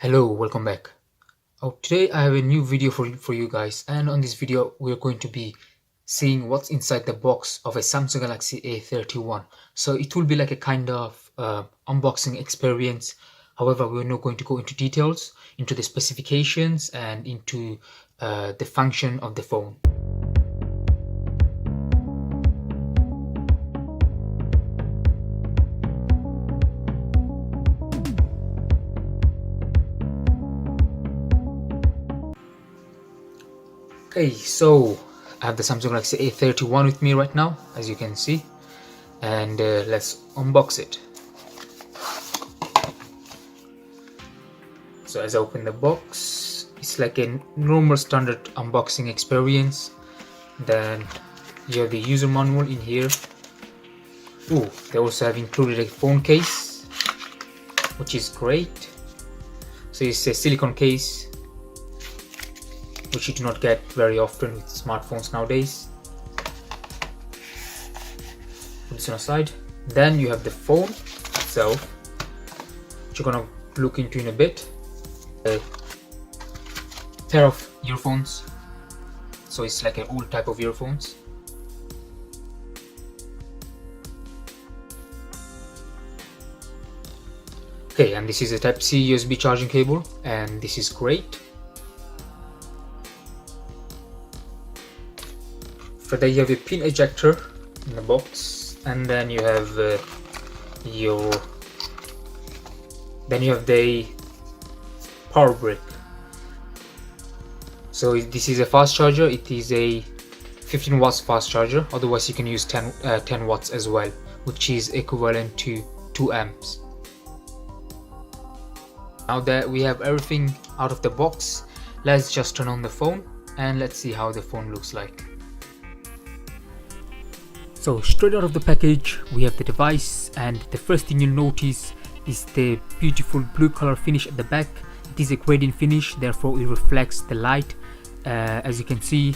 Hello, welcome back. Today I have a new video for you guys, and on this video we're going to be seeing what's inside the box of a Samsung Galaxy A31. So it will be like a kind of unboxing experience. However, we're not going to go into details, into the specifications and into the function of the phone. Okay, so I have the Samsung Galaxy A31 with me right now, as you can see, and let's unbox it. So as I open the box, it's like a normal standard unboxing experience. Then you have the user manual in here. Ooh, they also have included a phone case, which is great. So it's a silicone case, which you do not get very often with smartphones nowadays. Put this on a side. Then you have the phone itself, which you're gonna look into in a bit. A pair of earphones, so it's like an old type of earphones. Okay, and this is a Type-C USB charging cable, and this is great. For that you have a pin ejector in the box, and then you have the power brick. So this is a fast charger. It is a 15 watts fast charger, otherwise you can use 10 watts as well, which is equivalent to 2 amps. Now that we have everything out of the box, let's just turn on the phone and let's see how the phone looks like. So straight out of the package we have the device, and the first thing you'll notice is the beautiful blue color finish at the back. It is a gradient finish, therefore it reflects the light. As you can see,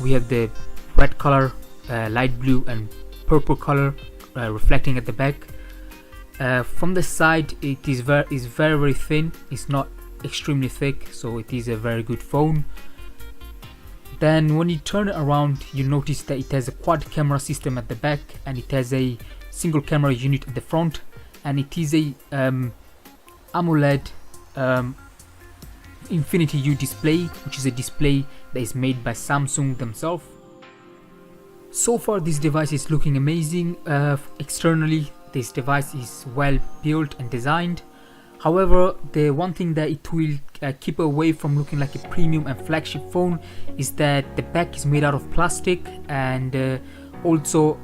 we have the red color, light blue and purple color reflecting at the back. From the side it is very thin, it's not extremely thick, so it is a very good phone. Then when you turn it around, you notice that it has a quad camera system at the back, and it has a single camera unit at the front, and it is a AMOLED Infinity U display, which is a display that is made by Samsung themselves. So far this device is looking amazing. Externally this device is well built and designed. However, the one thing that it will keep away from looking like a premium and flagship phone is that the back is made out of plastic, and also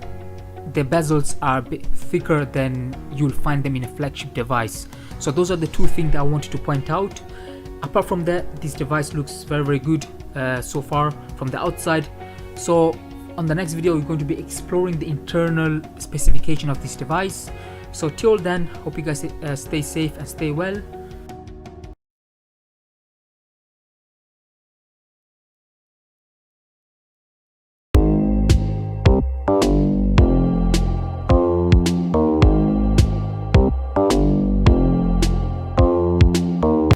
the bezels are a bit thicker than you'll find them in a flagship device. So those are the two things that I wanted to point out. Apart from that, this device looks very good so far from the outside. So on the next video we're going to be exploring the internal specification of this device. So till then, hope you guys stay safe and stay well.